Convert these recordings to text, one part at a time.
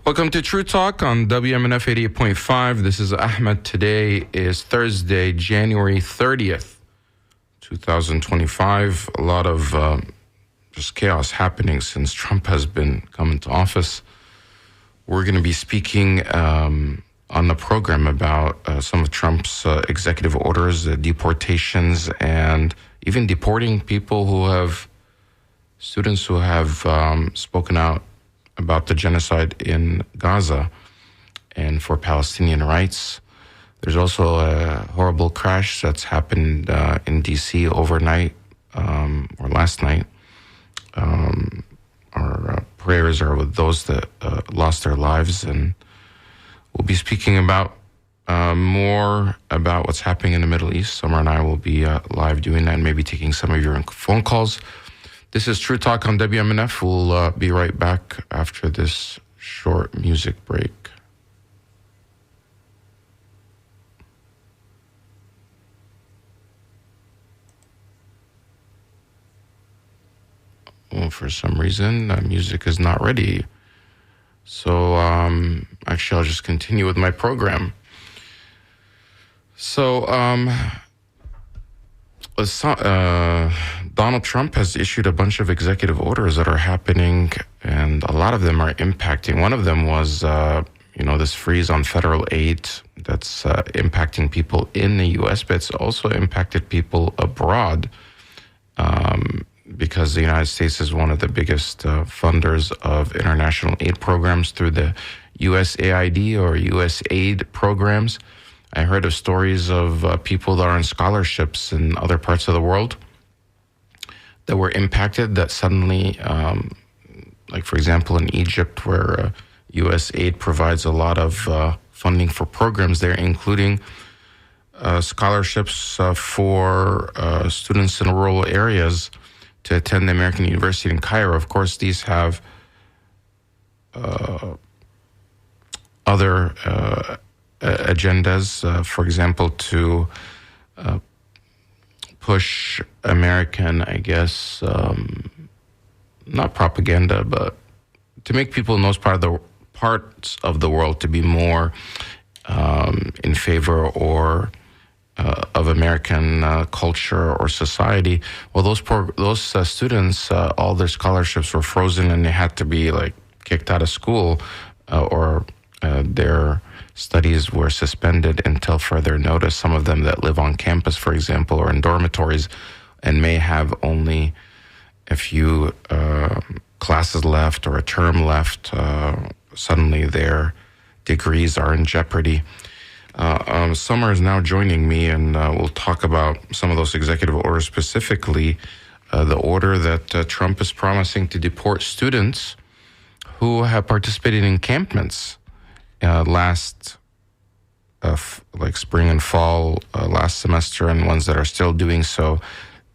Welcome to True Talk on WMNF 88.5. This is Ahmed. Today is Thursday, January 30th, 2025. A lot of just chaos happening since Trump has been coming to office. We're going to be speaking on the program about some of Trump's executive orders, deportations, and even deporting people students who have spoken out about the genocide in Gaza and for Palestinian rights. There's also a horrible crash that's happened in D.C. overnight or last night. Our prayers are with those that lost their lives, and we'll be speaking about more about what's happening in the Middle East. Samar and I will be live doing that and maybe taking some of your phone calls. This is True Talk on WMNF. We'll be right back after this short music break. Well, for some reason, music is not ready. So, actually, I'll just continue with my program. So, Donald Trump has issued a bunch of executive orders that are happening, and a lot of them are impacting. One of them was, this freeze on federal aid that's impacting people in the U.S., but it's also impacted people abroad because the United States is one of the biggest funders of international aid programs through the USAID or USAID programs. I heard of stories of people that are on scholarships in other parts of the world that were impacted, that suddenly, like for example in Egypt, where USAID provides a lot of funding for programs there, including scholarships for students in rural areas to attend the American University in Cairo. Of course, these have other agendas, for example, to push American, not propaganda, but to make people in those parts of the world to be more in favor or of American culture or society. Well, those students, all their scholarships were frozen, and they had to be kicked out of school, or their studies were suspended until further notice. Some of them that live on campus, for example, or in dormitories, and may have only a few classes left or a term left, suddenly their degrees are in jeopardy. Samar is now joining me, and we'll talk about some of those executive orders, specifically the order that Trump is promising to deport students who have participated in encampments last spring and fall last semester, and ones that are still doing so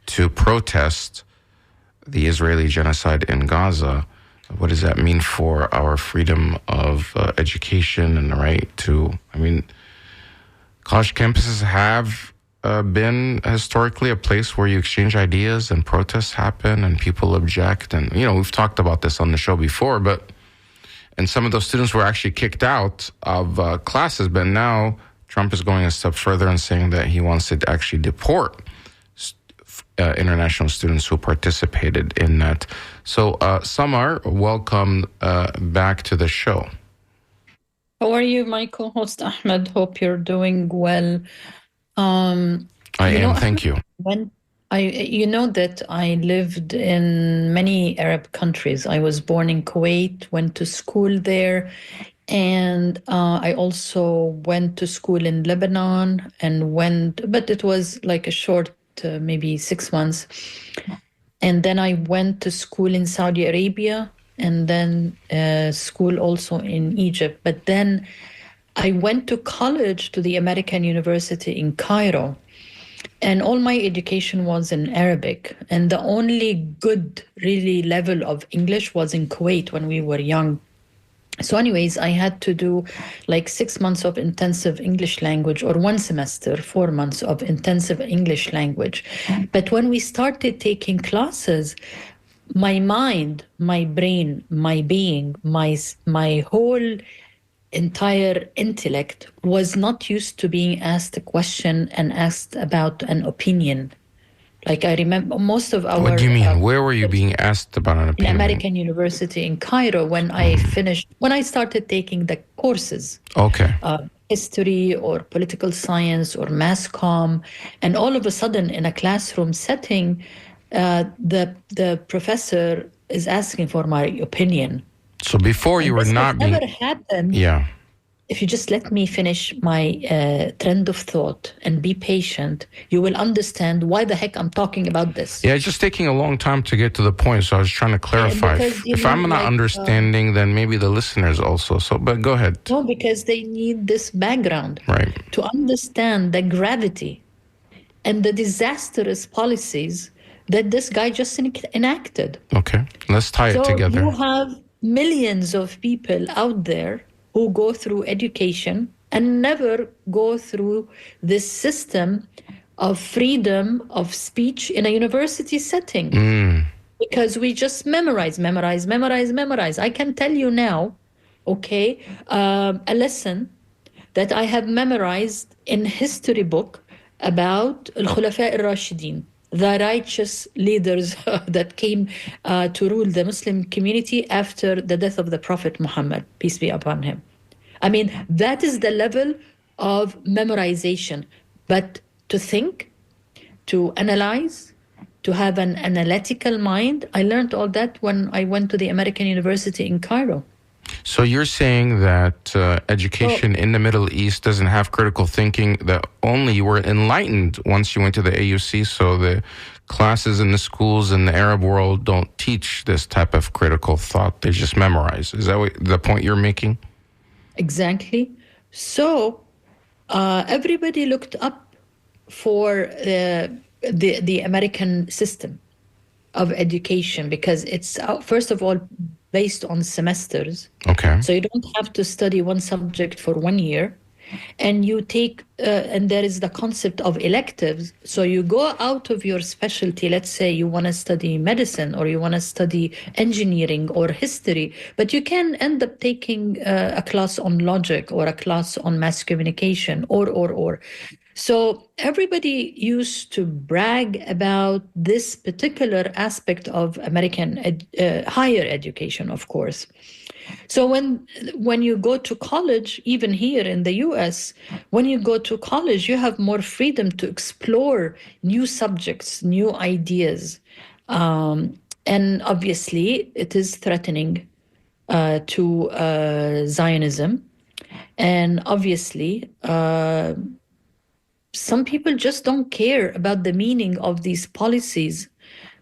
to protest the Israeli genocide in Gaza. What does that mean for our freedom of education and the right to, college campuses have been historically a place where you exchange ideas and protests happen and people object. And, we've talked about this on the show before, and some of those students were actually kicked out of classes, but now Trump is going a step further and saying that he wants to actually deport international students who participated in that. So, Samar, welcome back to the show. How are you, my co-host Ahmed? Hope you're doing well. I am, thank you. You know that I lived in many Arab countries. I was born in Kuwait, went to school there, and I also went to school in Lebanon but it was like a short, maybe 6 months. And then I went to school in Saudi Arabia, and then school also in Egypt. But then I went to college to the American University in Cairo. And all my education was in Arabic. And the only good, really, level of English was in Kuwait when we were young. So anyways, I had to do 6 months of intensive English language, or 1 semester, 4 months of intensive English language. But when we started taking classes, my mind, my brain, my being, my whole entire intellect was not used to being asked a question and asked about an opinion. Like I remember most of What our do you mean? Where were you being asked about an in opinion? American University in Cairo when I started taking the courses, Okay. history or political science or mass comm, and all of a sudden in a classroom setting, the professor is asking for my opinion. So before you And were this has not never being, happened. yeah. If you just let me finish my trend of thought and be patient, you will understand why the heck I'm talking about this. Yeah, it's just taking a long time to get to the point. So I was trying to clarify. Because, If I'm not like, understanding, then maybe the listeners also. So, but go ahead. no, because they need this background Right. to understand the gravity and the disastrous policies that this guy just enacted. Okay. Let's tie it So together. you have millions of people out there who go through education and never go through this system of freedom of speech in a university setting. Because we just memorize, memorize, memorize, memorize. I can tell you now, okay, a lesson that I have memorized in history book about Al-Khulafa al-Rashidin, the righteous leaders that came to rule the Muslim community after the death of the Prophet Muhammad, peace be upon him. I mean, that is the level of memorization. But to think, to analyze, to have an analytical mind, I learned all that when I went to the American University in Cairo. So you're saying that education in the Middle East doesn't have critical thinking, that only you were enlightened once you went to the AUC, so the classes in the schools in the Arab world don't teach this type of critical thought. They just memorize. Is that the point you're making? Exactly. So everybody looked up for the American system of education because it's, first of all, based on semesters. Okay. So you don't have to study one subject for 1 year. And you take, and there is the concept of electives. So you go out of your specialty. Let's say you want to study medicine or you want to study engineering or history, but you can end up taking a class on logic or a class on mass communication or. So everybody used to brag about this particular aspect of American higher education, of course. So when you go to college, even here in the US, when you go to college, you have more freedom to explore new subjects, new ideas. And obviously, it is threatening to Zionism. And obviously, some people just don't care about the meaning of these policies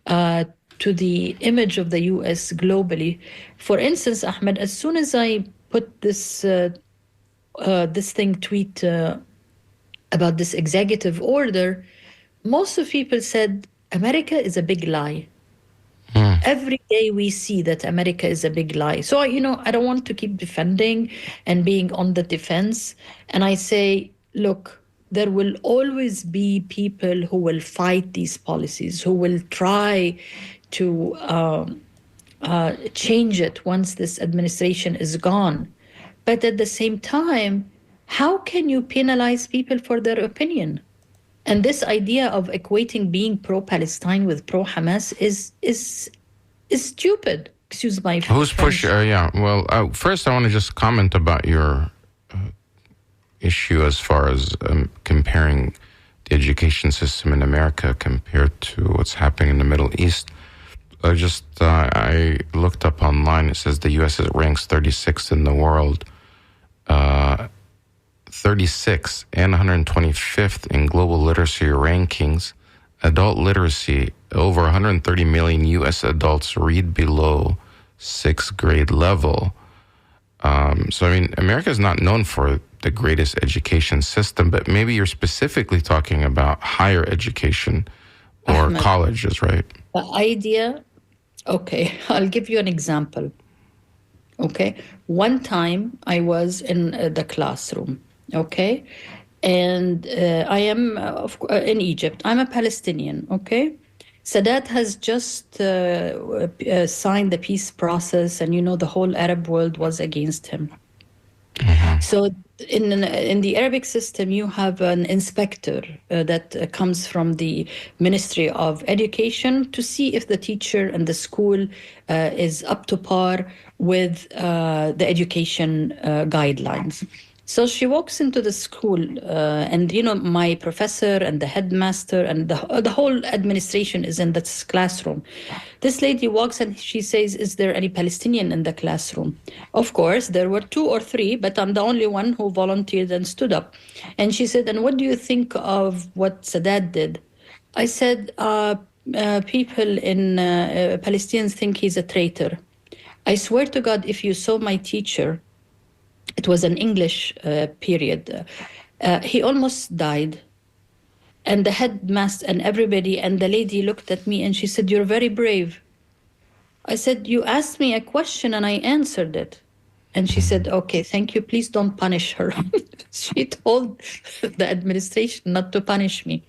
to the image of the US globally. For instance, Ahmed, as soon as I put this tweet about this executive order, most of people said America is a big lie. Every day we see that America is a big lie. So, I don't want to keep defending and being on the defense. And I say, look, there will always be people who will fight these policies, who will try to change it once this administration is gone. But at the same time, how can you penalize people for their opinion? And this idea of equating being pro-Palestine with pro-Hamas is stupid. Excuse my French. Who's pushing? Yeah. Well, first I want to just comment about your issue as far as comparing the education system in America compared to what's happening in the Middle East. I looked up online. It says the U.S. ranks 36th in the world, 36 and 125th in global literacy rankings. Adult literacy, over 130 million U.S. adults read below 6th grade level. So, I mean, America is not known for the greatest education system, but maybe you're specifically talking about higher education or Ahmed, colleges, right? the idea, okay, I'll give you an example. Okay, one time I was in the classroom, okay, and I am in Egypt. I'm a Palestinian, okay, Sadat has just signed the peace process, and the whole Arab world was against him. So in the Arabic system, you have an inspector that comes from the Ministry of Education to see if the teacher and the school is up to par with the education guidelines. So she walks into the school, and my professor and the headmaster and the whole administration is in this classroom. This lady walks and she says, "Is there any Palestinian in the classroom?" Of course, there were two or three, but I'm the only one who volunteered and stood up. And she said, "And what do you think of what Sadat did?" I said, "People in Palestinians think he's a traitor. I swear to God, if you saw my teacher, it was an English period. He almost died. And the headmaster and everybody and the lady looked at me and she said, 'You're very brave.' I said, 'You asked me a question and I answered it.' And she said, 'Okay, thank you. Please don't punish her.' She told the administration not to punish me.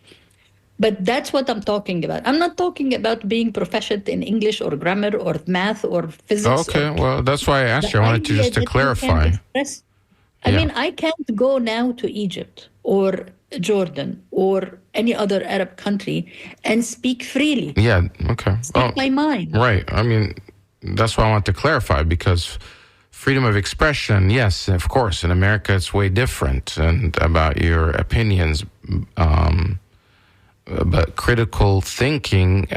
But that's what I'm talking about. I'm not talking about being proficient in English or grammar or math or physics. Okay, well, that's why I asked you. I wanted to just to clarify. I mean, I can't go now to Egypt or Jordan or any other Arab country and speak freely. Yeah, okay. Speak my mind. Right. I mean, that's why I want to clarify, because freedom of expression, yes, of course, in America it's way different and about your opinions. But critical thinking,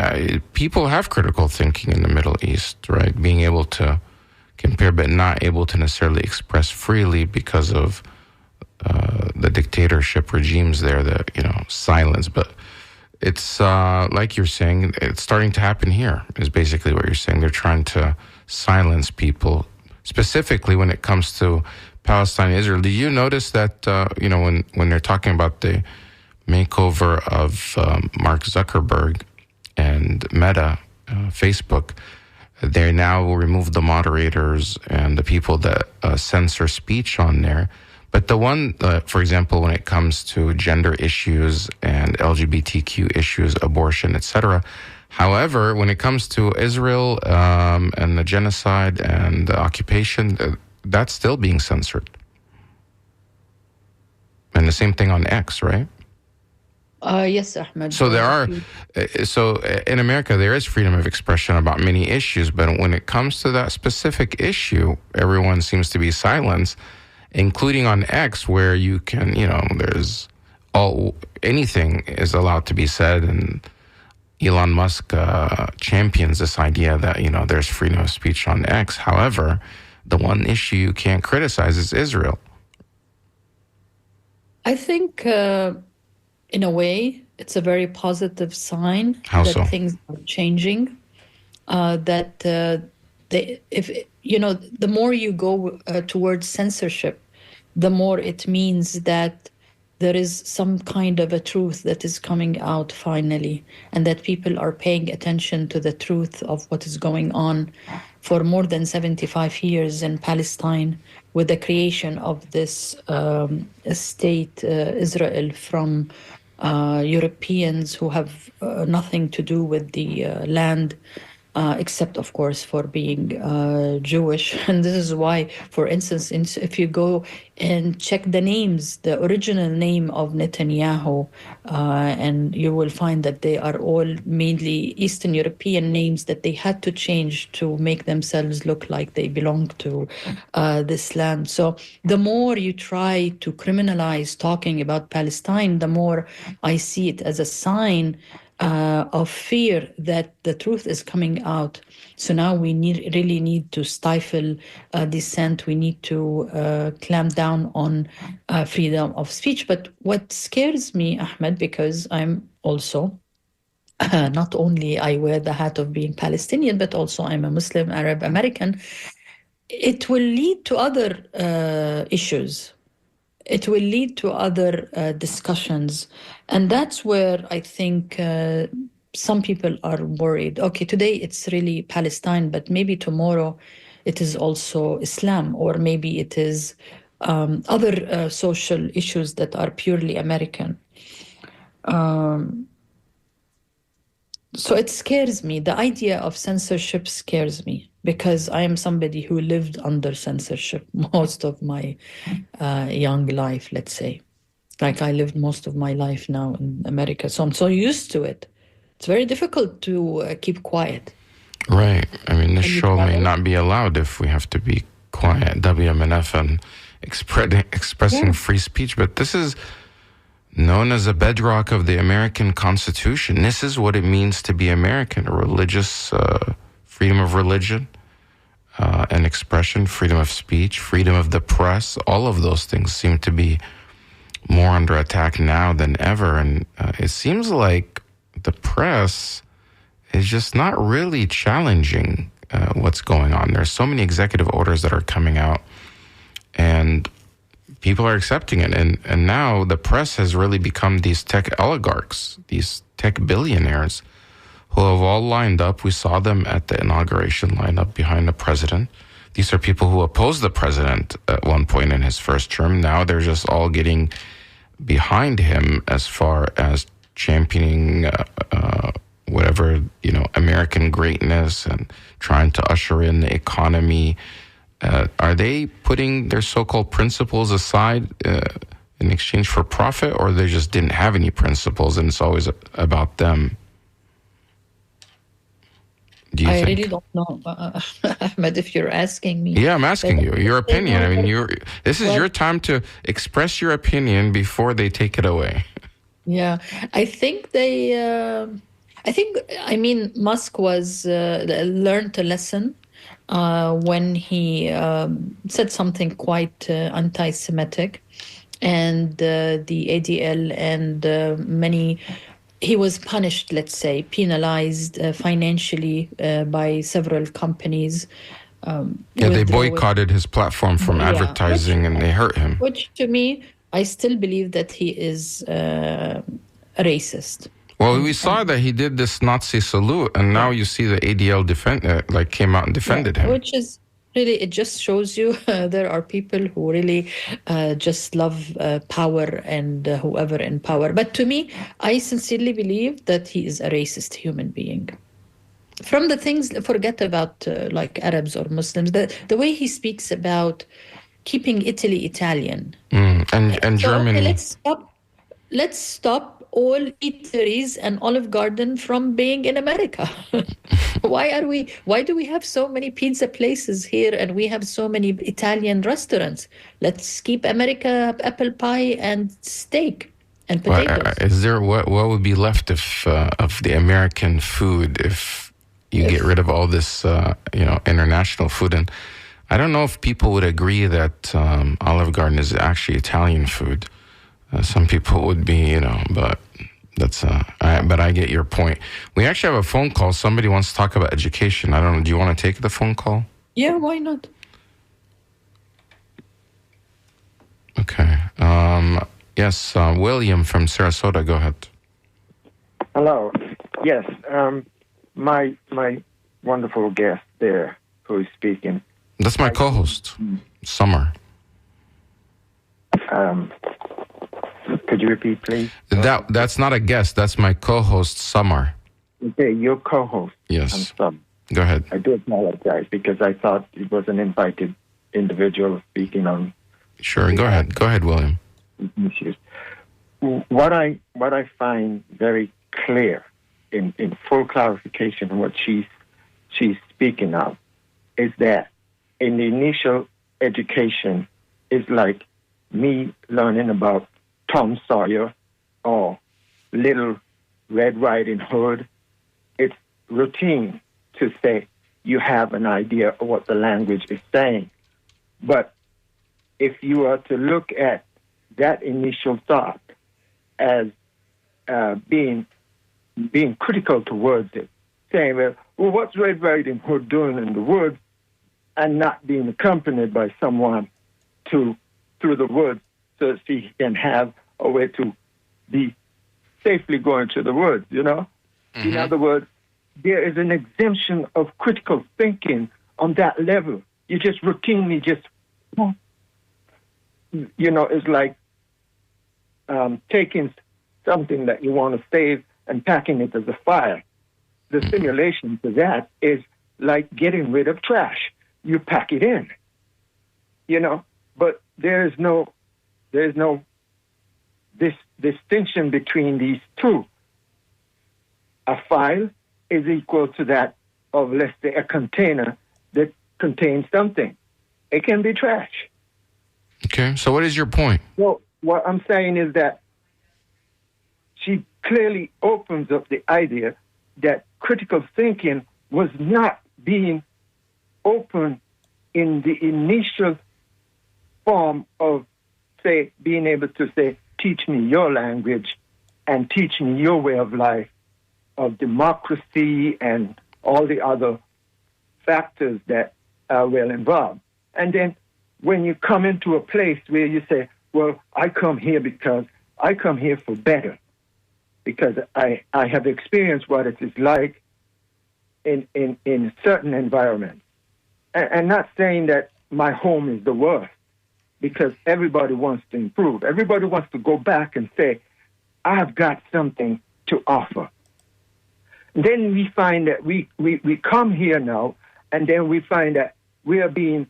people have critical thinking in the Middle East, right? Being able to compare, but not able to necessarily express freely because of the dictatorship regimes there that, silence. But it's like you're saying, it's starting to happen here, is basically what you're saying. They're trying to silence people, specifically when it comes to Palestine and Israel. Do you notice that, when they're talking about the makeover of Mark Zuckerberg and Meta, Facebook, they now will remove the moderators and the people that censor speech on there. But the one, for example, when it comes to gender issues and LGBTQ issues, abortion, etc. However, when it comes to Israel and the genocide and the occupation, that's still being censored. And the same thing on X, right? Yes, Ahmed. So in America, there is freedom of expression about many issues, but when it comes to that specific issue, everyone seems to be silenced, including on X, where you can, there's anything is allowed to be said, and Elon Musk champions this idea that, there's freedom of speech on X. However, the one issue you can't criticize is Israel. I think... in a way, it's a very positive sign things are changing. The more you go towards censorship, the more it means that there is some kind of a truth that is coming out finally, and that people are paying attention to the truth of what is going on for more than 75 years in Palestine, with the creation of this state, Israel, from Europeans who have nothing to do with the land, except, of course, for being Jewish. And this is why, for instance, if you go and check the names, the original name of Netanyahu, and you will find that they are all mainly Eastern European names that they had to change to make themselves look like they belong to this land. So the more you try to criminalize talking about Palestine, the more I see it as a sign of fear that the truth is coming out. So now we really need to stifle dissent. We need to clamp down on freedom of speech. But what scares me, Ahmed, because I'm also not only I wear the hat of being Palestinian, but also I'm a Muslim Arab American, it will lead to other issues. It will lead to other discussions. And that's where I think some people are worried. Okay, today it's really Palestine, but maybe tomorrow it is also Islam, or maybe it is other social issues that are purely American. So it scares me. The idea of censorship scares me because I am somebody who lived under censorship most of my young life, let's say. Like I lived most of my life now in America. So I'm so used to it. It's very difficult to keep quiet. Right. I mean, this When you show may travel? not be allowed if we have to be quiet, WMNF, and expressing Yeah. free speech. But this is known as a bedrock of the American Constitution. This is what it means to be American: a religious freedom of religion and expression, freedom of speech, freedom of the press. All of those things seem to be more under attack now than ever. And it seems like the press is just not really challenging what's going on. There's so many executive orders that are coming out, and people are accepting it. And now the press has really become these tech oligarchs, these tech billionaires who have all lined up. We saw them at the inauguration lineup behind the president. These are people who opposed the president at one point in his first term. Now they're just all getting behind him as far as championing whatever, American greatness and trying to usher in the economy. Are they putting their so-called principles aside in exchange for profit, or they just didn't have any principles and it's always about them? Do you I think? really don't know, Ahmed, if you're asking me. Yeah, I'm asking you your They opinion. I know mean, this is well, your time to express your opinion before they take it away. yeah, I think they. I mean, Musk was learned a lesson when he said something quite anti-Semitic, and the ADL and many. He was punished, let's say, penalized financially by several companies. Yeah, they Withdrawing, boycotted his platform from yeah, advertising and they hurt him. which to me, I still believe that he is a racist. Well, we saw that he did this Nazi salute, and now Yeah, you see the ADL came out and yeah, defended him. which is really, it just shows you there are people who really just love power and whoever in power. But to me, I sincerely believe that he is a racist human being. From the things, forget about like Arabs or Muslims, the way he speaks about keeping Italy Italian. And So okay, Germany. let's stop all eateries and Olive Garden from being in America. Why do we have so many pizza places here and we have so many Italian restaurants? Let's keep America apple pie and steak and potatoes. Is there what would be left if of the American food if you get If rid of all this international food? And I don't know if people would agree that Olive Garden is actually Italian food. Some people would be, but that's. But I get your point. We actually have a phone call. Somebody wants to talk about education. I don't know. Do you want to take the phone call? Yeah, why not? Okay. Yes, William from Sarasota. Go ahead. Hello. Yes, my wonderful guest there who is speaking. That's my co-host, Samar. Could you repeat, please? That's not a guest. That's my co-host, Samar. Okay, your co-host. Yes. I'm sorry. Go ahead. I do apologize because I thought it was an invited individual speaking on Sure. Go ahead. Go ahead, William. issues. What I find very clear in full clarification of what she's speaking of is that in the initial education is like me learning about Tom Sawyer or Little Red Riding Hood. It's routine to say you have an idea of what the language is saying. But if you are to look at that initial thought as being critical towards it, saying, well, what's Red Riding Hood doing in the woods, and not being accompanied by someone through the woods so that she can have a way to be safely going to the woods, Mm-hmm. In other words, there is an exemption of critical thinking on that level. You just routinely it's like taking something that you want to save and packing it as a fire. the simulation to that is like getting rid of trash. You pack it in, but there's no this distinction between these two. A file is equal to that of, let's say, a container that contains something. It can be trash. Okay, so what is your point? Well, what I'm saying is that she clearly opens up the idea that critical thinking was not being open in the initial form of, say, being able to say, teach me your language and teach me your way of life, of democracy and all the other factors that are well involved. And then when you come into a place where you say, well, I come here because I come here for better, because I have experienced what it is like in certain environments. And not saying that my home is the worst, because everybody wants to improve. Everybody wants to go back and say, I've got something to offer. Then we find that we come here now, and then we find that we are being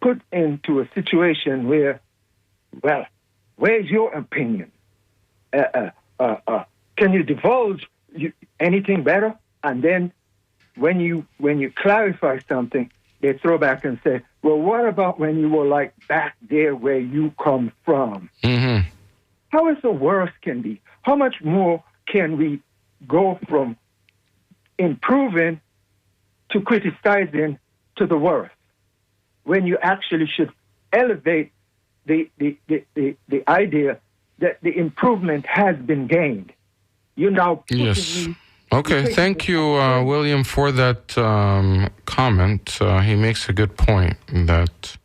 put into a situation where, well, where's your opinion? Can you divulge anything better? And then when you clarify something, they throw back and say, well, what about when you were like back there where you come from? Mm-hmm. How is the worst can be? How much more can we go from improving to criticizing to the worst, when you actually should elevate the idea that the improvement has been gained? You now yes. Okay, thank you, William, for that comment. He makes a good point that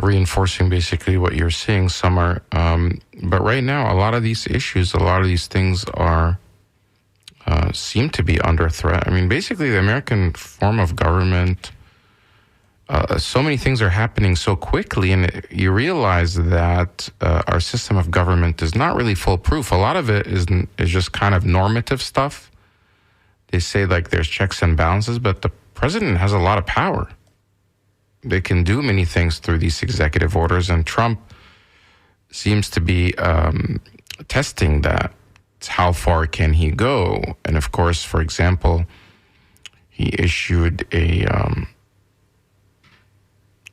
reinforcing basically what you're saying, Samar. But right now, a lot of these issues, a lot of these things are seem to be under threat. I mean, basically, the American form of government, so many things are happening so quickly, and you realize that our system of government is not really foolproof. A lot of it is just kind of normative stuff. They say like there's checks and balances, but the president has a lot of power. They can do many things through these executive orders, and Trump seems to be testing that. How far can he go? And of course, for example, he issued a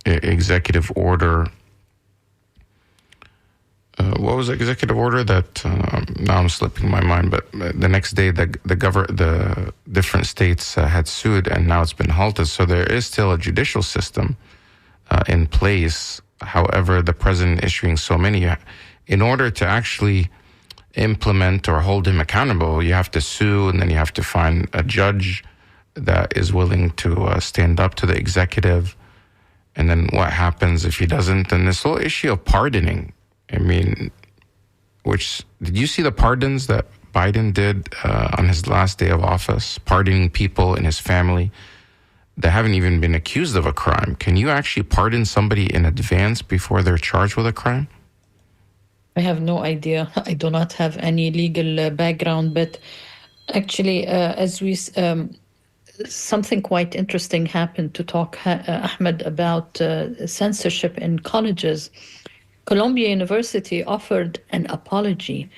executive order. What was the executive order that now I'm slipping my mind? But the next day, the different states had sued, and now it's been halted. So there is still a judicial system in place. However, the president issuing so many, in order to actually implement or hold him accountable, you have to sue, and then you have to find a judge that is willing to stand up to the executive. And then what happens if he doesn't? And this whole issue of pardoning, I mean, did you see the pardons that Biden did on his last day of office, pardoning people in his family that haven't even been accused of a crime? Can you actually pardon somebody in advance before they're charged with a crime? I have no idea. I do not have any legal background, but actually, something quite interesting happened to talk, Ahmed, about censorship in colleges. Columbia University offered an apology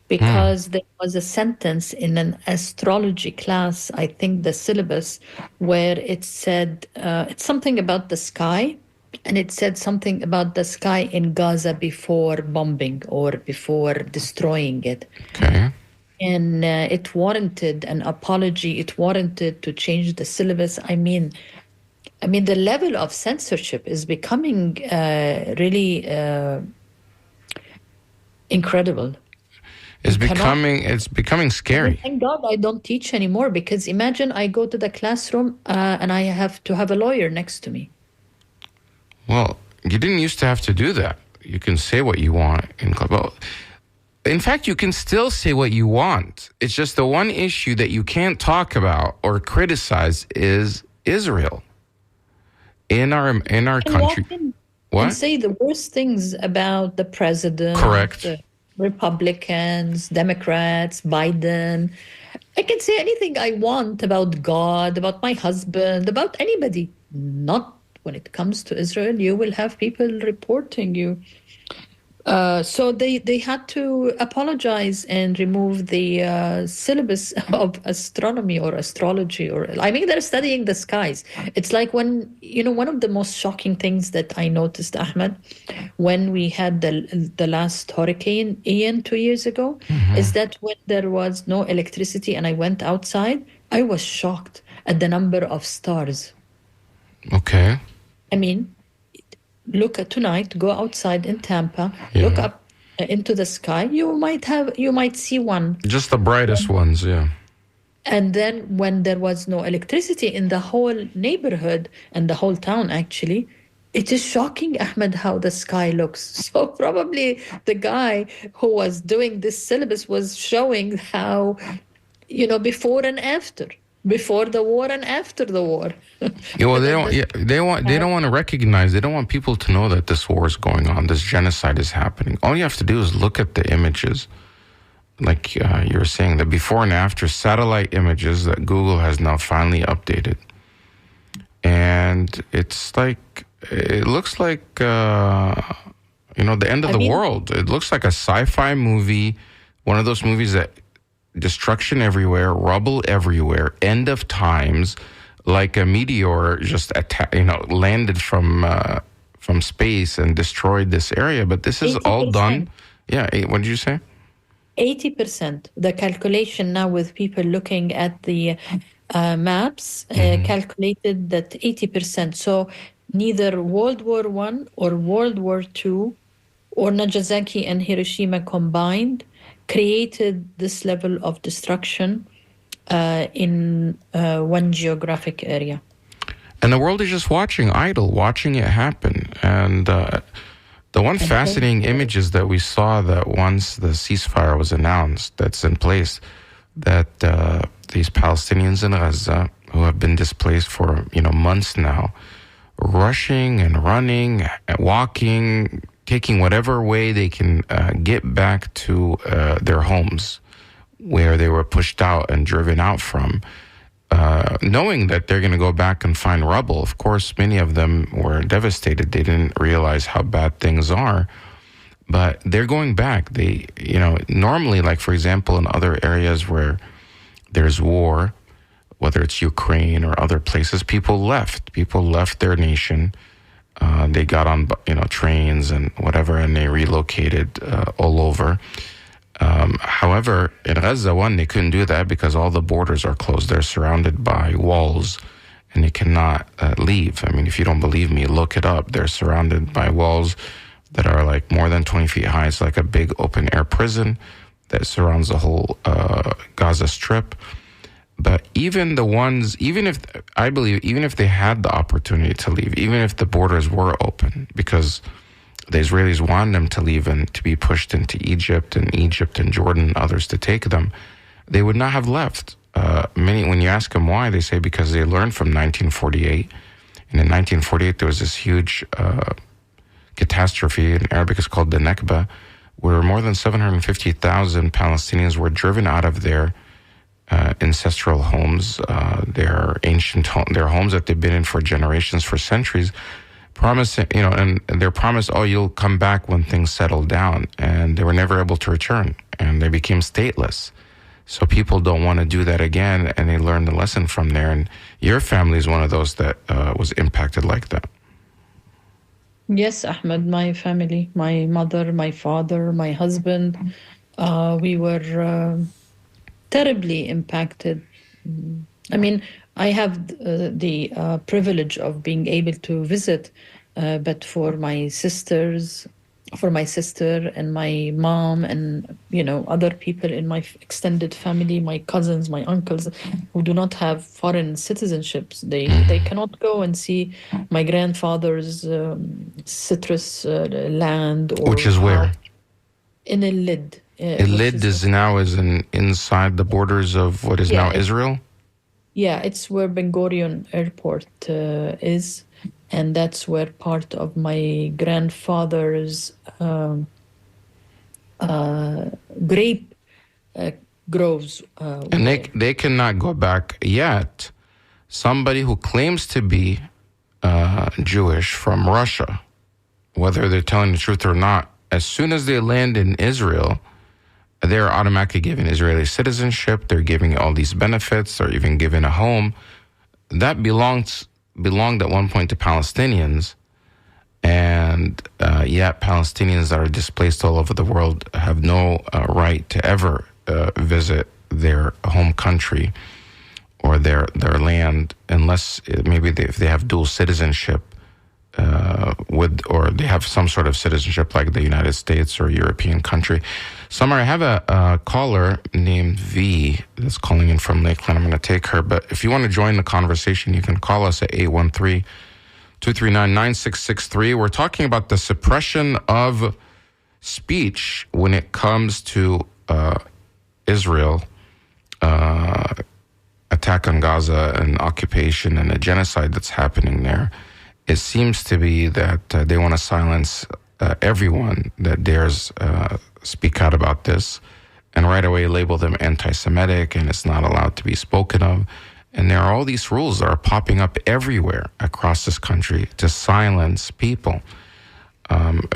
because there was a sentence in an astrology class, I think the syllabus, where it said it's something about the sky. And it said something about the sky in Gaza before bombing or before destroying it. Okay. And it warranted an apology. It warranted to change the syllabus. I mean, the level of censorship is becoming really incredible. It's becoming scary. Thank God I don't teach anymore, because imagine I go to the classroom and I have to have a lawyer next to me. Well, you didn't used to have to do that. You can say what you want in class. Well, in fact, you can still say what you want. It's just the one issue that you can't talk about or criticize is Israel in our country. What? And say the worst things about the president. Correct. The Republicans, Democrats, Biden. I can say anything I want about God, about my husband, about anybody. Not when it comes to Israel. You will have people reporting you. So they had to apologize and remove the syllabus of astronomy or astrology, or I mean they're studying the skies. It's like when one of the most shocking things that I noticed, Ahmed, when we had the last hurricane Ian 2 years ago, is that when there was no electricity and I went outside, I was shocked at the number of stars. Okay. I mean, look at tonight, go outside in Tampa, Yeah. look up into the sky, you might see one. Just the brightest ones, yeah. And then when there was no electricity in the whole neighborhood and the whole town, actually, it is shocking, Ahmed, how the sky looks. So probably the guy who was doing this syllabus was showing how, before and after, before the war and after the war. Yeah, well, they don't want to recognize. They don't want people to know that this war is going on. This genocide is happening. All you have to do is look at the images, like you were saying, the before and after satellite images that Google has now finally updated, and it's like it looks like the end of the world. It looks like a sci-fi movie, one of those movies that destruction everywhere, rubble everywhere, end of times. Like a meteor just landed from space and destroyed this area. But this is 80%. All done. Yeah. What did you say? 80%. The calculation now with people looking at the maps calculated that 80%. So neither World War I or World War II or Nagasaki and Hiroshima combined created this level of destruction in one geographic area. And the world is just watching, idle, watching it happen. And the one fascinating image is that we saw that once the ceasefire was announced, that's in place, that these Palestinians in Gaza, who have been displaced for months now, rushing and running, walking, taking whatever way they can get back to their homes, where they were pushed out and driven out from, knowing that they're going to go back and find rubble. Of course, many of them were devastated. They didn't realize how bad things are, but they're going back. They, normally, like, for example, in other areas where there's war, whether it's Ukraine or other places, people left their nation. They got on, trains and whatever, and they relocated all over. However, in Gaza, they couldn't do that because all the borders are closed. They're surrounded by walls, and they cannot leave. I mean, if you don't believe me, look it up. They're surrounded by walls that are like more than 20 feet high. It's like a big open-air prison that surrounds the whole Gaza Strip. But even if they had the opportunity to leave, even if the borders were open, because the Israelis want them to leave and to be pushed into Egypt and Jordan and others to take them, they would not have left. When you ask them why, they say because they learned from 1948. And in 1948, there was this huge catastrophe. In Arabic, it's called the Nakba, where more than 750,000 Palestinians were driven out of their ancestral homes, their ancient their homes that they've been in for generations, for centuries, promising, and they're promised, you'll come back when things settle down, and they were never able to return, and they became stateless. So people don't want to do that again, and they learned the lesson from there. And your family is one of those that was impacted like that. Yes, Ahmed, my family, my mother, my father, my husband, we were terribly impacted. I mean, I have the privilege of being able to visit, but for my sister and my mom and, other people in my extended family, my cousins, my uncles, who do not have foreign citizenships, they cannot go and see my grandfather's citrus land. Which is where? In Lid. Lid is inside the borders of what is now Israel? Yeah, it's where Ben Gurion Airport is, and that's where part of my grandfather's grape grows. And they cannot go back yet. Somebody who claims to be Jewish from Russia, whether they're telling the truth or not, as soon as they land in Israel, they're automatically given Israeli citizenship. They're giving all these benefits. They're even given a home. That belonged at one point to Palestinians. And yet Palestinians that are displaced all over the world have no right to ever visit their home country or their land unless maybe if they have dual citizenship or they have some sort of citizenship like the United States or European country. Samar, I have a caller named V that's calling in from Lakeland. I'm going to take her. But if you want to join the conversation, you can call us at 813-239-9663. We're talking about the suppression of speech when it comes to Israel, attack on Gaza and occupation and the genocide that's happening there. It seems to be that they want to silence everyone that dares speak out about this and right away label them anti-Semitic and it's not allowed to be spoken of. And there are all these rules that are popping up everywhere across this country to silence people.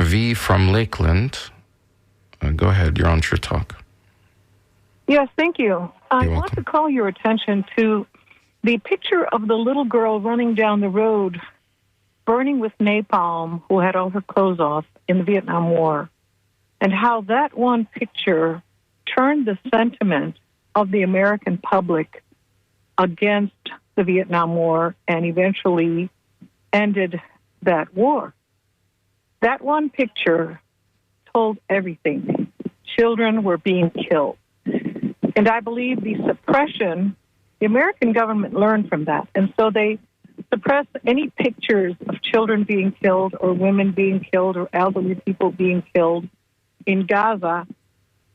V from Lakeland, go ahead. You're on True Talk. Yes, thank you. I You're want welcome. to call your attention to the picture of the little girl running down the road, burning with napalm, who had all her clothes off in the Vietnam War, and how that one picture turned the sentiment of the American public against the Vietnam War and eventually ended that war. That one picture told everything. Children were being killed. And I believe the suppression, the American government learned from that. And so they suppress any pictures of children being killed or women being killed or elderly people being killed in Gaza.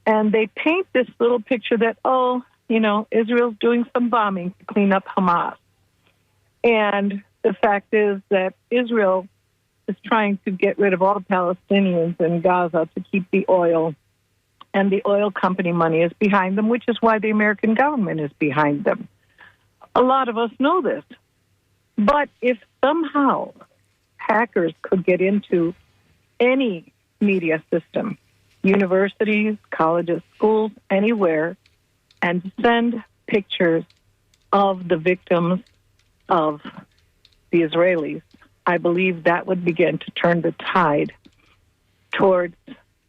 And they paint this little picture that, Israel's doing some bombing to clean up Hamas. And the fact is that Israel is trying to get rid of all the Palestinians in Gaza to keep the oil, and the oil company money is behind them, which is why the American government is behind them. A lot of us know this. But if somehow hackers could get into any media system, universities, colleges, schools, anywhere, and send pictures of the victims of the Israelis, I believe that would begin to turn the tide towards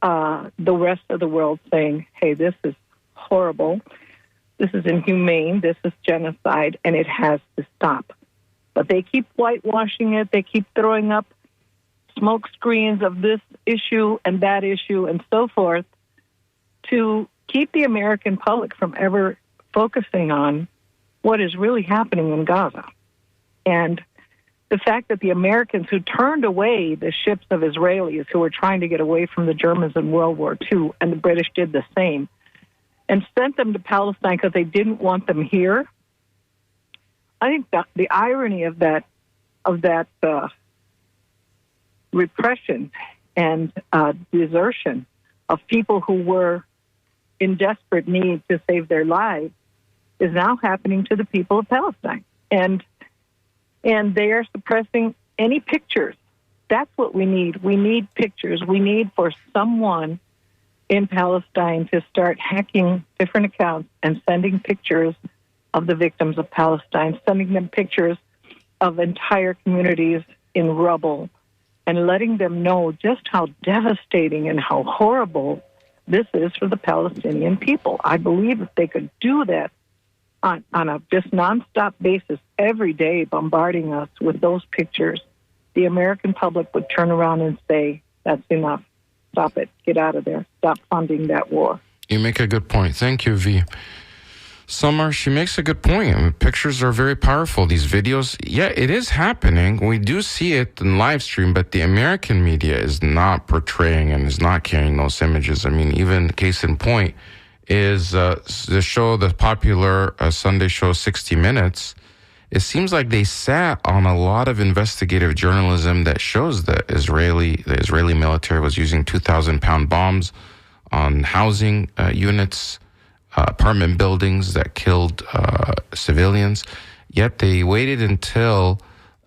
the rest of the world saying, hey, this is horrible, this is inhumane, this is genocide, and it has to stop. But they keep whitewashing it, they keep throwing up smoke screens of this issue and that issue and so forth to keep the American public from ever focusing on what is really happening in Gaza. And the fact that the Americans who turned away the ships of Israelis who were trying to get away from the Germans in World War II, and the British did the same, and sent them to Palestine because they didn't want them here, I think that the irony of that repression and desertion of people who were in desperate need to save their lives is now happening to the people of Palestine. And they are suppressing any pictures. That's what we need. We need pictures. We need for someone in Palestine to start hacking different accounts and sending pictures of the victims of Palestine, sending them pictures of entire communities in rubble, and letting them know just how devastating and how horrible this is for the Palestinian people. I believe if they could do that on a just nonstop basis every day, bombarding us with those pictures, the American public would turn around and say, that's enough. Stop it. Get out of there. Stop funding that war. You make a good point. Thank you, V. Samar, she makes a good point. I mean, pictures are very powerful. These videos, yeah, it is happening. We do see it in live stream, but the American media is not portraying and is not carrying those images. I mean, even case in point is the popular Sunday show 60 Minutes. It seems like they sat on a lot of investigative journalism that shows that the Israeli military was using 2,000-pound bombs on housing units apartment buildings that killed civilians. Yet they waited until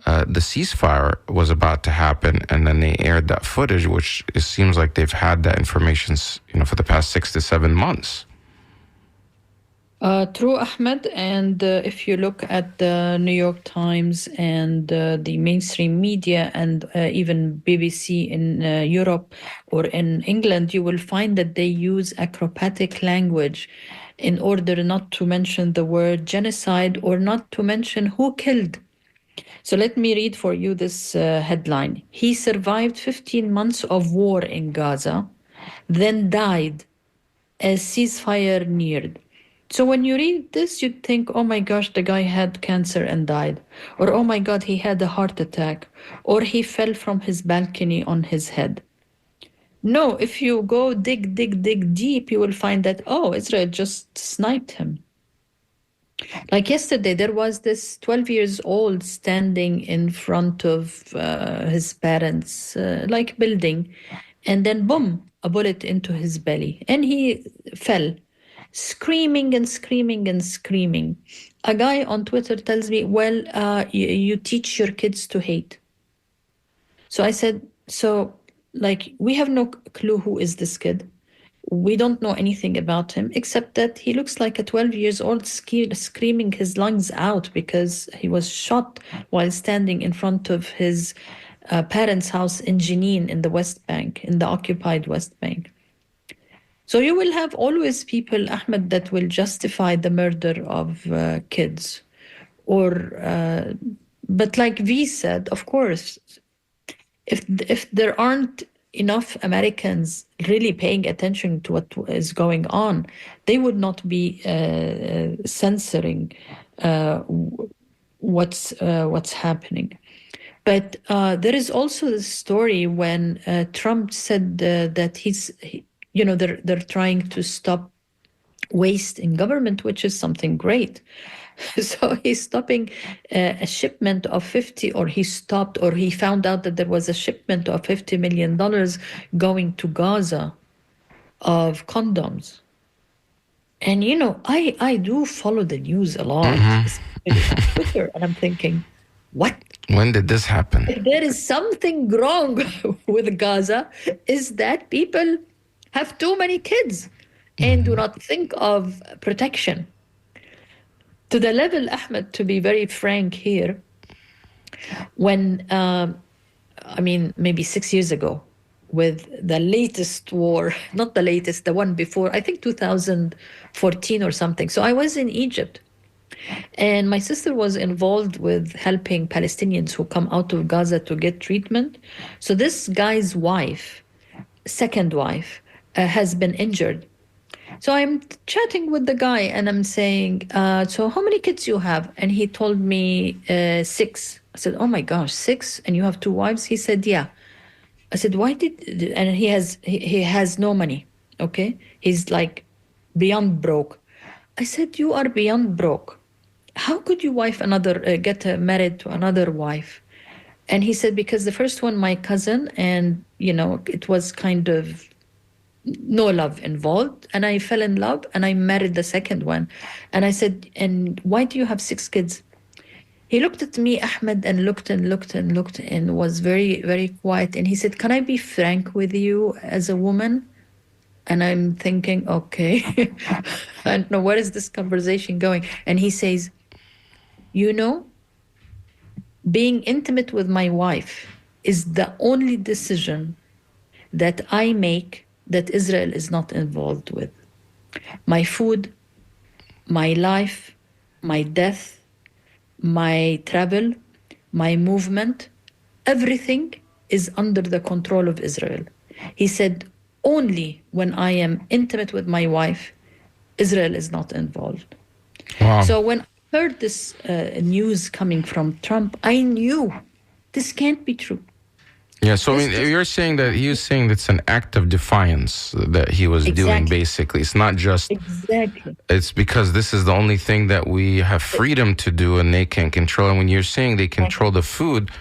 the ceasefire was about to happen, and then they aired that footage, which it seems like they've had that information, for the past 6 to 7 months. True, Ahmed. And if you look at the New York Times and the mainstream media and even BBC in Europe or in England, you will find that they use acrobatic language in order not to mention the word genocide or not to mention who killed. So let me read for you this headline. He survived 15 months of war in Gaza, then died as ceasefire neared. So when you read this, you'd think, oh my gosh, the guy had cancer and died. Or, oh my God, he had a heart attack. Or he fell from his balcony on his head. No, if you go dig deep, you will find that, oh, Israel just sniped him. Like yesterday, there was this 12 years old standing in front of his parents' building. And then, boom, a bullet into his belly. And he fell. Screaming and screaming and screaming. A guy on Twitter tells me, well, you teach your kids to hate. So I said, we have no clue who is this kid. We don't know anything about him, except that he looks like a 12 years old screaming his lungs out because he was shot while standing in front of his parents' house in Jenin in the West Bank, in the occupied West Bank. So you will have always people, Ahmed, that will justify the murder of kids. But like V said, of course, if there aren't enough Americans really paying attention to what is going on, they would not be censoring what's happening. But there is also the story when Trump said that they're trying to stop waste in government, which is something great. So he's stopping a shipment of 50, or he found out that there was a shipment of $50 million going to Gaza of condoms. And, I do follow the news a lot, especially on Twitter, and I'm thinking, what? When did this happen? If there is something wrong with Gaza, is that people have too many kids and do not think of protection. To the level, Ahmed, to be very frank here, when, maybe 6 years ago, with the latest war, not the latest, the one before, I think 2014 or something. So I was in Egypt, and my sister was involved with helping Palestinians who come out of Gaza to get treatment. So this guy's wife, second wife, has been injured. So I'm chatting with the guy and I'm saying, so how many kids you have? And he told me 6. I said, oh my gosh, 6? And you have 2 wives? He said, yeah. I said, and he has no money. Okay. He's like beyond broke. I said, you are beyond broke. How could you get married to another wife? And he said, because the first one, my cousin, and it was kind of no love involved, and I fell in love and I married the second one. And I said, and why do you have 6 kids? He looked at me, Ahmed, and looked and was very, very quiet. And he said, can I be frank with you as a woman? And I'm thinking, okay, I don't know, where is this conversation going? And he says, being intimate with my wife is the only decision that I make that Israel is not involved with. My food, my life, my death, my travel, my movement, everything is under the control of Israel. He said, only when I am intimate with my wife, Israel is not involved. Wow. So when I heard this news coming from Trump, I knew this can't be true. Yeah, so you're saying that he was saying it's an act of defiance that he was doing, basically. It's not just... Exactly. It's because this is the only thing that we have freedom to do and they can control. And when you're saying they control the food,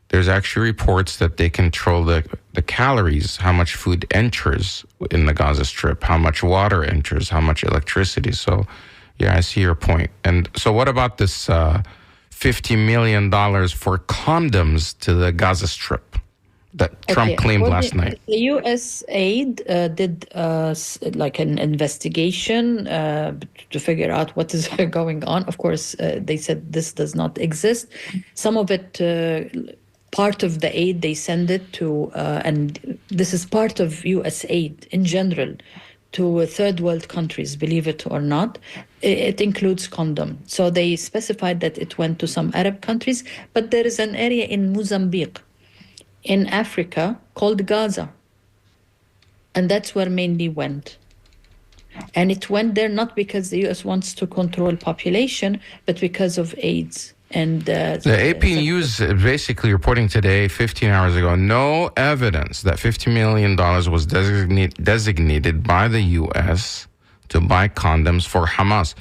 there's actually reports that they control the the calories, how much food enters in the Gaza Strip, how much water enters, how much electricity. So, yeah, I see your point. And so what about this $50 million for condoms to the Gaza Strip that Trump claimed last night? The U.S. aid did like an investigation to figure out what is going on. Of course, they said this does not exist. Some of it, part of the aid, they send it to, and this is part of U.S. aid in general, to third world countries, believe it or not. It includes condom. So they specified that it went to some Arab countries, but there is an area in Mozambique, in Africa, called Gaza. And that's where mainly went. And it went there not because the U.S. wants to control population, but because of AIDS. And the AP News basically reporting today, 15 hours ago, no evidence that $50 million was designated by the U.S. to buy condoms for Hamas.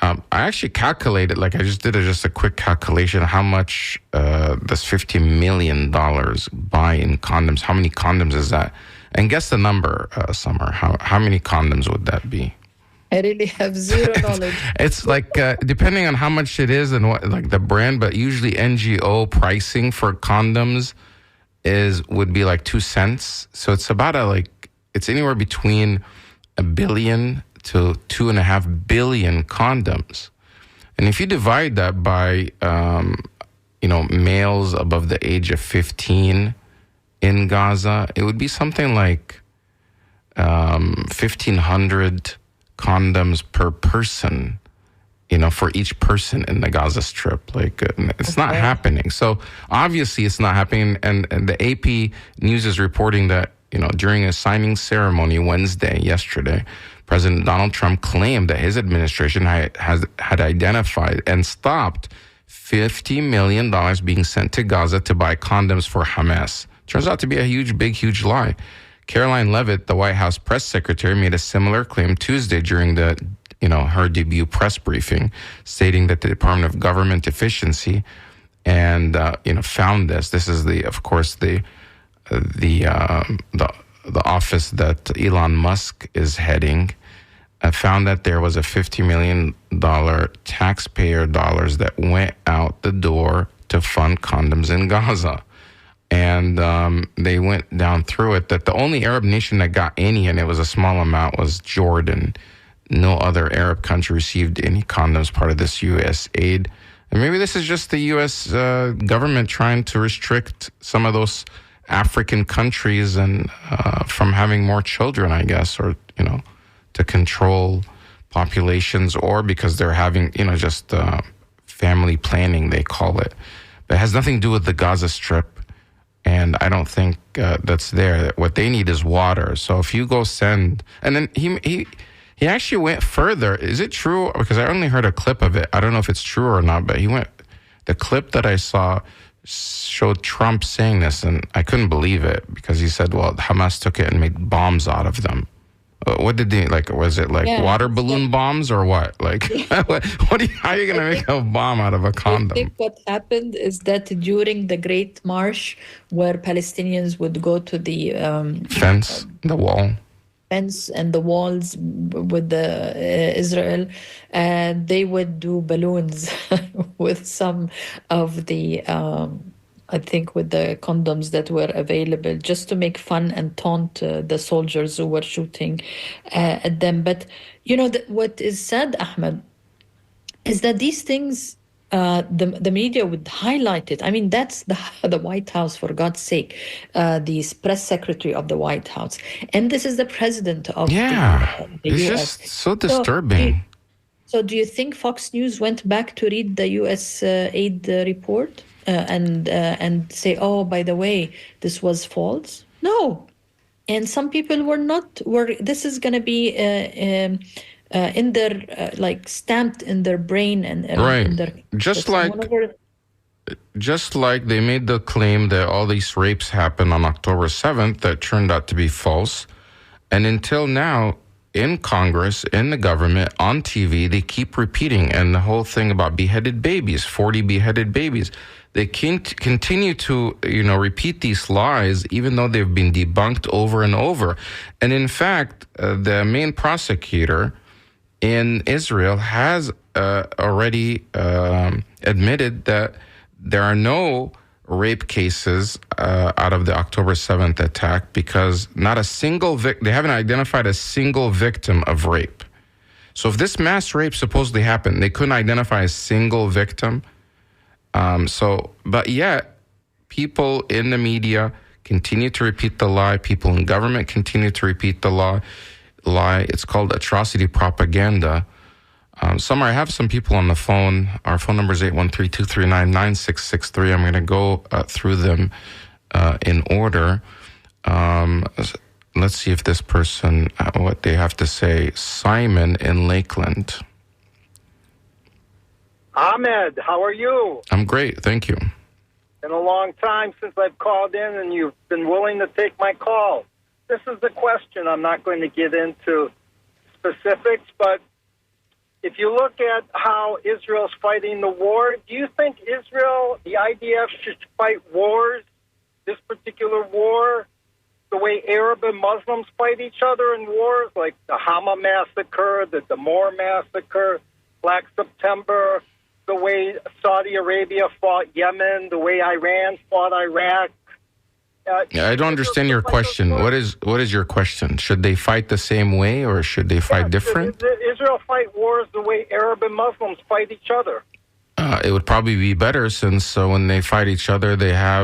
I actually calculated, like I just did a quick calculation, how much does $50 million buy in condoms? How many condoms is that? And guess the number, Samar. How many condoms would that be? I really have zero knowledge. It's like depending on how much it is and what, like the brand, but usually NGO pricing for condoms would be like 2 cents. So it's about it's anywhere between 1 billion to 2.5 billion condoms. And if you divide that by males above the age of 15 in Gaza, it would be something like 1,500 condoms per person, for each person in the Gaza Strip. Like, it's not happening. So obviously it's not happening. And the AP News is reporting that, during a signing ceremony yesterday, President Donald Trump claimed that his administration had identified and stopped $50 million being sent to Gaza to buy condoms for Hamas. Turns out to be a huge lie. Caroline Leavitt, the White House press secretary, made a similar claim Tuesday during her debut press briefing, stating that the Department of Government Efficiency and found this. This is the office that Elon Musk is heading. Found that there was a $50 million taxpayer dollars that went out the door to fund condoms in Gaza. And they went down through it that the only Arab nation that got any, and it was a small amount, was Jordan. No other Arab country received any condoms part of this U.S. aid. And maybe this is just the U.S. Government trying to restrict some of those African countries and from having more children, I guess, or, to control populations, or because they're having, just family planning, they call it. But it has nothing to do with the Gaza Strip. And I don't think that's there. What they need is water. So if you go send, and then he actually went further. Is it true? Because I only heard a clip of it. I don't know if it's true or not. But the clip that I saw showed Trump saying this, and I couldn't believe it because he said, "Well, Hamas took it and made bombs out of them." What did they like? Was it like water balloon bombs or what? Like, how are you going to make a bomb out of a condom? I think what happened is that during the Great March, where Palestinians would go to the fence, the wall, and the walls with the Israel, and they would do balloons with some of the. I think with the condoms that were available, just to make fun and taunt the soldiers who were shooting at them. But, what is sad, Ahmed, is that these things, the media would highlight it. I mean, that's the White House, for God's sake, the press secretary of the White House. And this is the president of the it's US. Just so disturbing. So do you think Fox News went back to read the U.S. aid report? And say, oh, by the way, this was false? No. And some people this is going to be in their, stamped in their brain and right. In their... Just like they made the claim that all these rapes happened on October 7th that turned out to be false. And until now, in Congress, in the government, on TV, they keep repeating. And the whole thing about beheaded babies, 40 beheaded babies, they continue to, repeat these lies, even though they've been debunked over and over. And in fact, the main prosecutor in Israel has already admitted that there are no rape cases out of the October 7th attack because not a single they haven't identified a single victim of rape. So if this mass rape supposedly happened, they couldn't identify a single victim. But yet, people in the media continue to repeat the lie. People in government continue to repeat the lie. It's called atrocity propaganda. Samar, I have some people on the phone. Our phone number is 813-239-9663. I'm going to go through them in order. Let's see if this person, what they have to say. Simon in Lakeland. Ahmed, how are you? I'm great, thank you. Been a long time since I've called in, and you've been willing to take my call. This is the question. I'm not going to get into specifics, but if you look at how Israel's fighting the war, do you think Israel, the IDF, should fight wars, this particular war, the way Arab and Muslims fight each other in wars, like the Hama massacre, the Damor massacre, Black September, the way Saudi Arabia fought Yemen, the way Iran fought Iraq? I don't understand your question. What is your question? Should they fight the same way or should they fight different? Should Israel fight wars the way Arab and Muslims fight each other? It would probably be better since when they fight each other,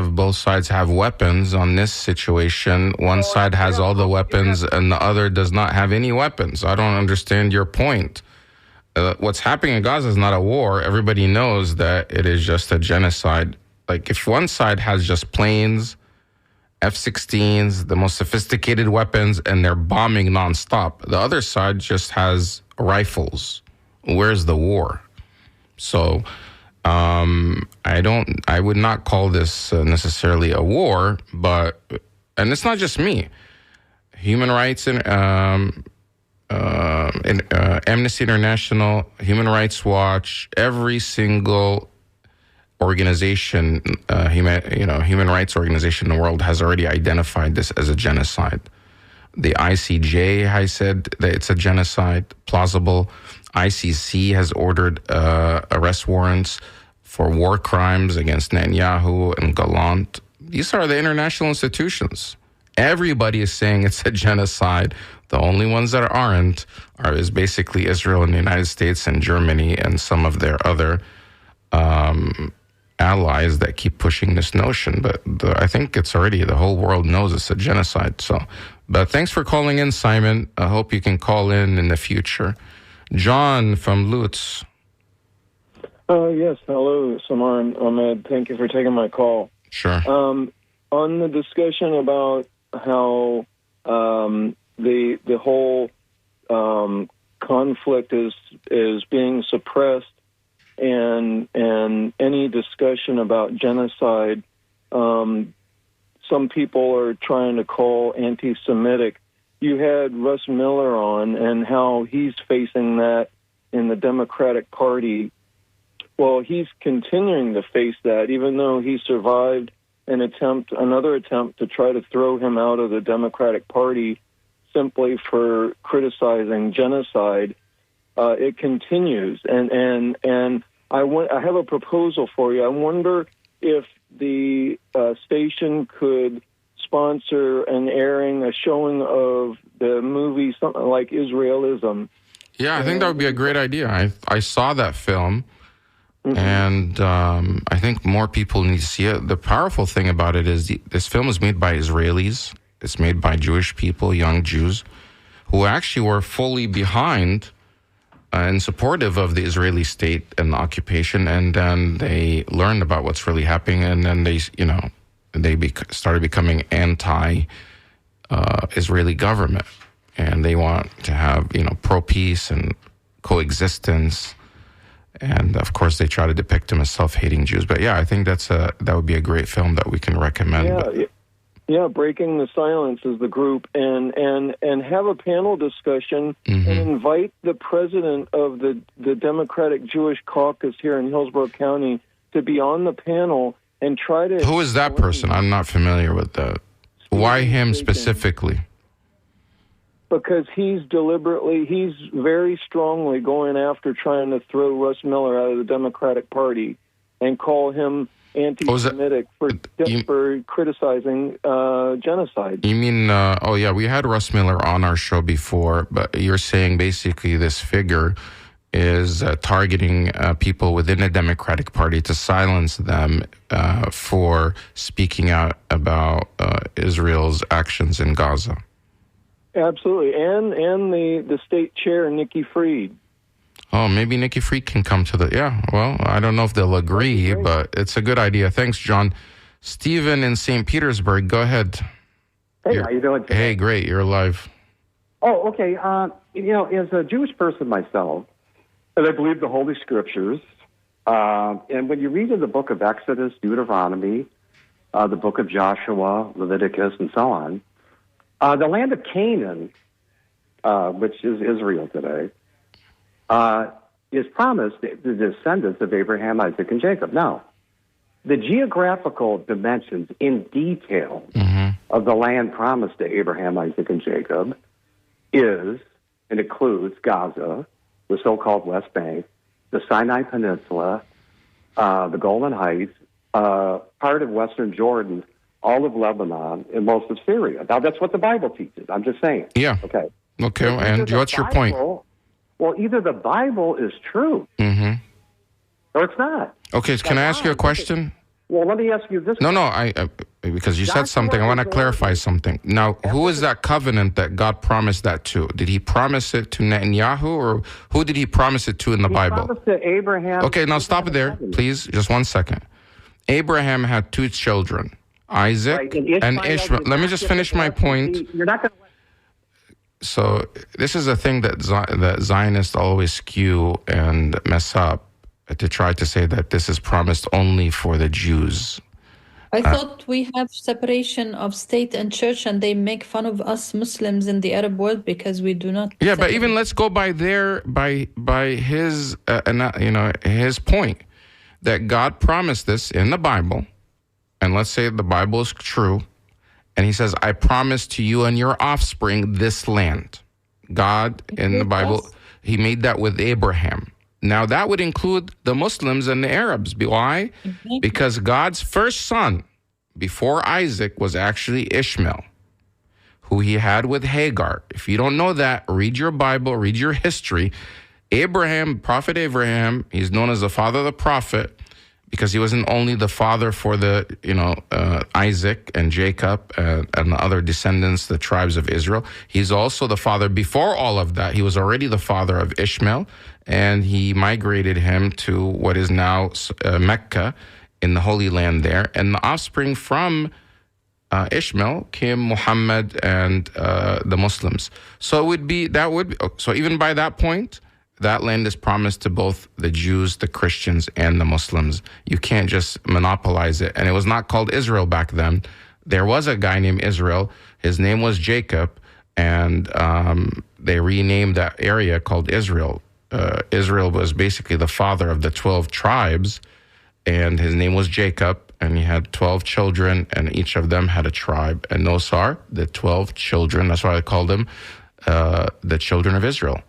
both sides have weapons. On this situation, one side has all the weapons and the other does not have any weapons. I don't understand your point. What's happening in Gaza is not a war. Everybody knows that it is just a genocide. Like if one side has just planes, F-16s, the most sophisticated weapons, and they're bombing nonstop. The other side just has rifles. Where's the war? So I would not call this necessarily a war, and it's not just me. Human Rights and Amnesty International, Human Rights Watch, every single organization, human rights organization in the world has already identified this as a genocide. The ICJ has said that it's a genocide, plausible. ICC has ordered arrest warrants for war crimes against Netanyahu and Gallant. These are the international institutions. Everybody is saying it's a genocide. The only ones that aren't is basically Israel and the United States and Germany and some of their other allies that keep pushing this notion. But I think it's already, the whole world knows it's a genocide. But thanks for calling in, Simon. I hope you can call in the future. John from Lutz. Yes, hello, Samar and Ahmed. Thank you for taking my call. Sure. On the discussion about how the whole conflict is being suppressed, and any discussion about genocide, some people are trying to call anti-Semitic. You had Russ Miller on and how he's facing that in the Democratic Party. Well, he's continuing to face that, even though he survived another attempt to try to throw him out of the Democratic Party simply for criticizing genocide. It continues, and I have a proposal for you. I wonder if the station could sponsor an airing, a showing of the movie, something like Israelism. Yeah, I think that would be a great idea. I saw that film, and I think more people need to see it. The powerful thing about it is this film is made by Israelis. It's made by Jewish people, young Jews, who actually were fully behind and supportive of the Israeli state and the occupation, and then they learned about what's really happening, and then they started becoming anti-Israeli government, and they want to have pro-peace and coexistence, and of course they try to depict them as self-hating Jews. But yeah, I think that would be a great film that we can recommend. Yeah, Yeah, Breaking the Silence is the group, and have a panel discussion and invite the president of the Democratic Jewish Caucus here in Hillsborough County to be on the panel and try to... Who is that person? I'm not familiar with that. Why him specifically? Because he's very strongly going after trying to throw Russ Miller out of the Democratic Party and call him anti-Semitic for criticizing genocide. You mean, we had Russ Miller on our show before, but you're saying basically this figure is targeting people within the Democratic Party to silence them for speaking out about Israel's actions in Gaza. Absolutely, and the state chair, Nikki Fried. Oh, maybe Nikki Fried can come to the... Yeah, well, I don't know if they'll agree, but it's a good idea. Thanks, John. Stephen in St. Petersburg, go ahead. Hey, how you doing today? Hey, great, you're live. Oh, okay. As a Jewish person myself, and I believe the Holy Scriptures, and when you read in the book of Exodus, Deuteronomy, the book of Joshua, Leviticus, and so on, the land of Canaan, which is Israel today, is promised the descendants of Abraham, Isaac, and Jacob. Now, the geographical dimensions in detail of the land promised to Abraham, Isaac, and Jacob is and includes Gaza, the so-called West Bank, the Sinai Peninsula, the Golan Heights, part of Western Jordan, all of Lebanon, and most of Syria. Now, that's what the Bible teaches. I'm just saying. Yeah. Okay, and what's your point? Well, either the Bible is true or it's not. Okay, can I ask you a question? Well, let me ask you this. No, I because you said something. I want to clarify something. Now, who is that covenant that God promised that to? Did he promise it to Netanyahu, or who did he promise it to in the Bible? He promised to Abraham. Okay, now stop it there, please. Just 1 second. Abraham had 2 children, Isaac and Ishmael. Let me just finish my point. You're not going to... So this is a thing that Zionists always skew and mess up, to try to say that this is promised only for the Jews. I thought we have separation of state and church, and they make fun of us Muslims in the Arab world because we do not. Yeah, but even let's go by his his point that God promised this in the Bible, and let's say the Bible is true. And he says, I promise to you and your offspring this land. God, in the Bible, he made that with Abraham. Now, that would include the Muslims and the Arabs. Why? Because God's first son, before Isaac, was actually Ishmael, who he had with Hagar. If you don't know that, read your Bible, read your history. Prophet Abraham, he's known as the father of the prophet, because he wasn't only the father for Isaac and Jacob and the other descendants, the tribes of Israel. He's also the father before all of that. He was already the father of Ishmael, and he migrated him to what is now Mecca in the Holy Land there. And the offspring from Ishmael came Muhammad and the Muslims. So so even by that point, that land is promised to both the Jews, the Christians, and the Muslims. You can't just monopolize it. And it was not called Israel back then. There was a guy named Israel. His name was Jacob, and they renamed that area called Israel. Israel was basically the father of the 12 tribes, and his name was Jacob, and he had 12 children, and each of them had a tribe. And those are the 12 children. That's why I called them the children of Israel.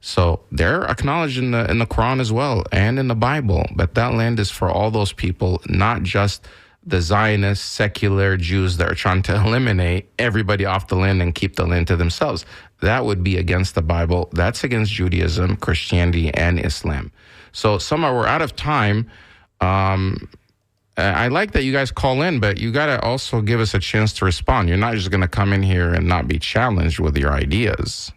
So they're acknowledged in the Quran as well and in the Bible, but that land is for all those people, not just the Zionist secular Jews that are trying to eliminate everybody off the land and keep the land to themselves. That would be against the Bible. That's against Judaism, Christianity, and Islam. So, Samar, we're out of time. I like that you guys call in, but you got to also give us a chance to respond. You're not just going to come in here and not be challenged with your ideas.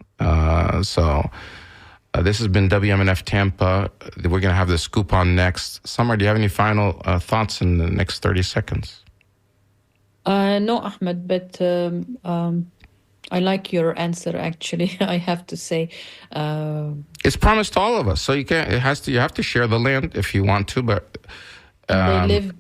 This has been WMNF Tampa. We're going to have the scoop on next. Samar, do you have any final thoughts in the next 30 seconds? No, Ahmed, but I like your answer, actually, I have to say. It's promised to all of us, so you have to share the land if you want to, but They live,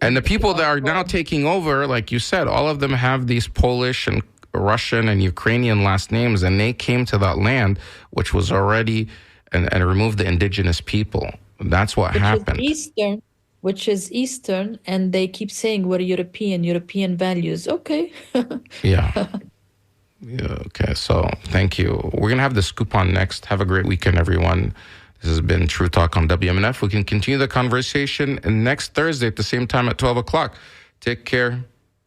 and the people that are now taking over, like you said, all of them have these Polish and Russian and Ukrainian last names, and they came to that land, which was already, and removed the indigenous people. That's what happened. Which is Eastern, and they keep saying we're European values. Okay. Yeah. Okay. So thank you. We're going to have the scoop on next. Have a great weekend, everyone. This has been True Talk on WMNF. We can continue the conversation next Thursday at the same time at 12 o'clock. Take care.